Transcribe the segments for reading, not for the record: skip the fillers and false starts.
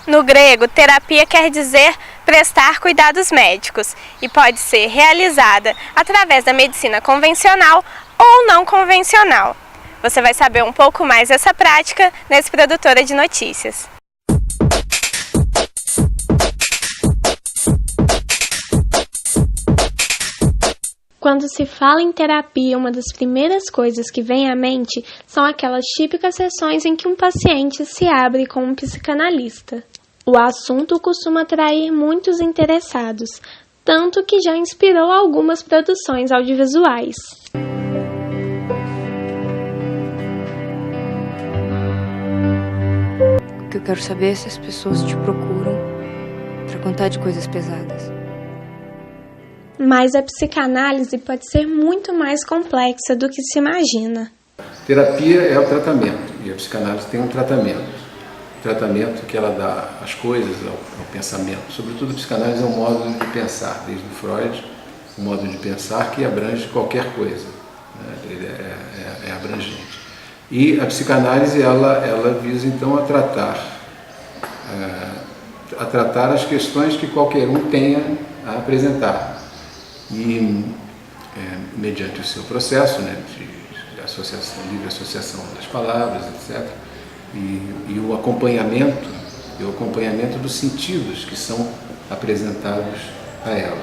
No grego, terapia quer dizer prestar cuidados médicos e pode ser realizada através da medicina convencional ou não convencional. Você vai saber um pouco mais dessa prática nesse Produtora de Notícias. Quando se fala em terapia, uma das primeiras coisas que vem à mente são aquelas típicas sessões em que um paciente se abre com um psicanalista. O assunto costuma atrair muitos interessados, tanto que já inspirou algumas produções audiovisuais. O que eu quero saber é se as pessoas te procuram para contar de coisas pesadas. Mas a psicanálise pode ser muito mais complexa do que se imagina. Terapia é o tratamento, e a psicanálise tem um tratamento. O tratamento que ela dá às coisas, ao pensamento. Sobretudo a psicanálise é um modo de pensar, desde o Freud, um modo de pensar que abrange qualquer coisa, né? Ele é abrangente. E a psicanálise ela visa então a tratar as questões que qualquer um tenha a apresentar. E mediante o seu processo, né, de associação, livre associação das palavras, etc., e o acompanhamento dos sentidos que são apresentados a ela.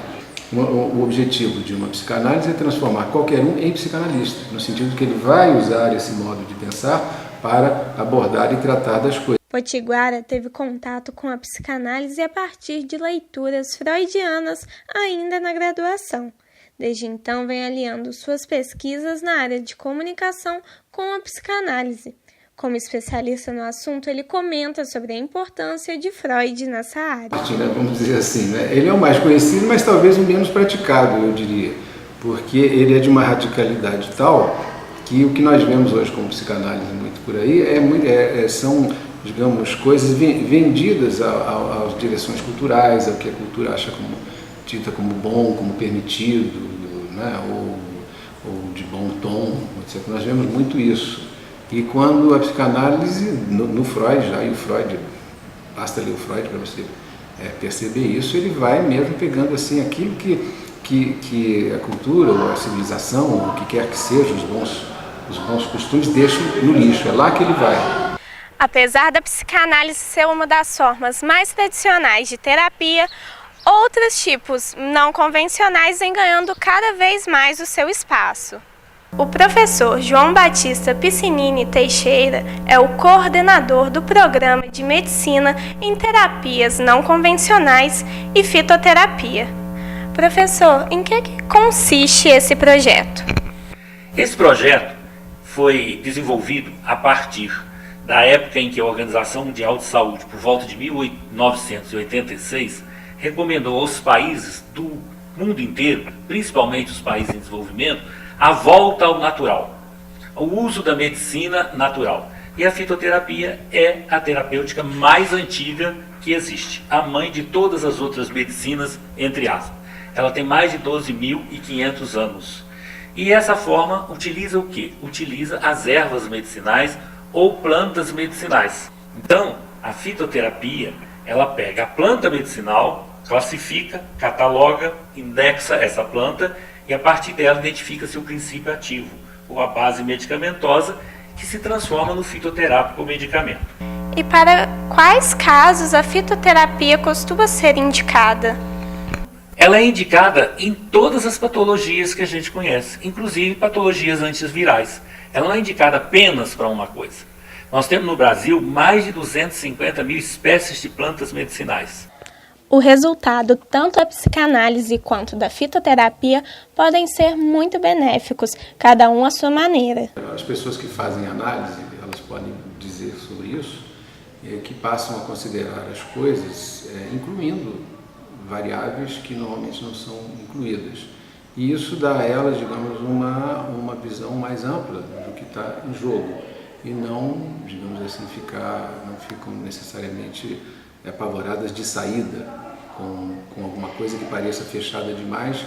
O objetivo de uma psicanálise é transformar qualquer um em psicanalista, no sentido de que ele vai usar esse modo de pensar para abordar e tratar das coisas. Potiguara teve contato com a psicanálise a partir de leituras freudianas ainda na graduação. Desde então, vem aliando suas pesquisas na área de comunicação com a psicanálise. Como especialista no assunto, ele comenta sobre a importância de Freud nessa área. Vamos dizer assim, né? Ele é o mais conhecido, mas talvez o menos praticado, eu diria, porque ele é de uma radicalidade tal que o que nós vemos hoje como psicanálise muito por aí são, digamos, coisas vendidas às direções culturais, ao que a cultura acha como dita como bom, como permitido, né? ou de bom tom, etc. Nós vemos muito isso. E quando a psicanálise, no Freud já, e o Freud, basta ler o Freud para você perceber isso, ele vai mesmo pegando assim aquilo que a cultura, ou a civilização, ou o que quer que seja, os bons costumes deixam no lixo, é lá que ele vai. Apesar da psicanálise ser uma das formas mais tradicionais de terapia, outros tipos não convencionais vêm ganhando cada vez mais o seu espaço. O professor João Batista Piscinini Teixeira é o coordenador do Programa de Medicina em Terapias Não Convencionais e Fitoterapia. Professor, em que consiste esse projeto? Esse projeto foi desenvolvido a partir da época em que a Organização Mundial de Saúde, por volta de 1986, recomendou aos países do mundo inteiro, principalmente os países em desenvolvimento, a volta ao natural, o uso da medicina natural. E a fitoterapia é a terapêutica mais antiga que existe, a mãe de todas as outras medicinas, entre aspas. Ela tem mais de 12.500 anos. E essa forma utiliza o quê? Utiliza as ervas medicinais ou plantas medicinais. Então, a fitoterapia, ela pega a planta medicinal, classifica, cataloga, indexa essa planta e a partir dela identifica-se o princípio ativo, ou a base medicamentosa, que se transforma no fitoterápico ou medicamento. E para quais casos a fitoterapia costuma ser indicada? Ela é indicada em todas as patologias que a gente conhece, inclusive patologias antivirais. Ela não é indicada apenas para uma coisa. Nós temos no Brasil mais de 250 mil espécies de plantas medicinais. O resultado, tanto da psicanálise quanto da fitoterapia, podem ser muito benéficos, cada um à sua maneira. As pessoas que fazem análise, elas podem dizer sobre isso, que passam a considerar as coisas, incluindo variáveis que normalmente não são incluídas. E isso dá a elas, digamos, uma visão mais ampla do que está em jogo. E não, digamos assim, não ficam necessariamente apavoradas de saída com alguma coisa que pareça fechada demais.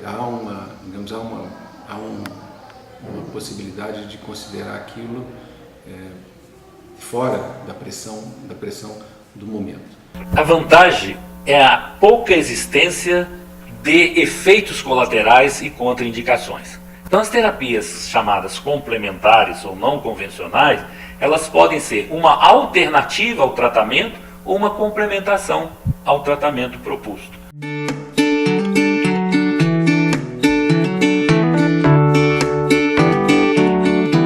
Há uma possibilidade de considerar aquilo fora da pressão do momento. A vantagem é a pouca existência de efeitos colaterais e contraindicações. Então, as terapias chamadas complementares ou não convencionais, elas podem ser uma alternativa ao tratamento ou uma complementação ao tratamento proposto.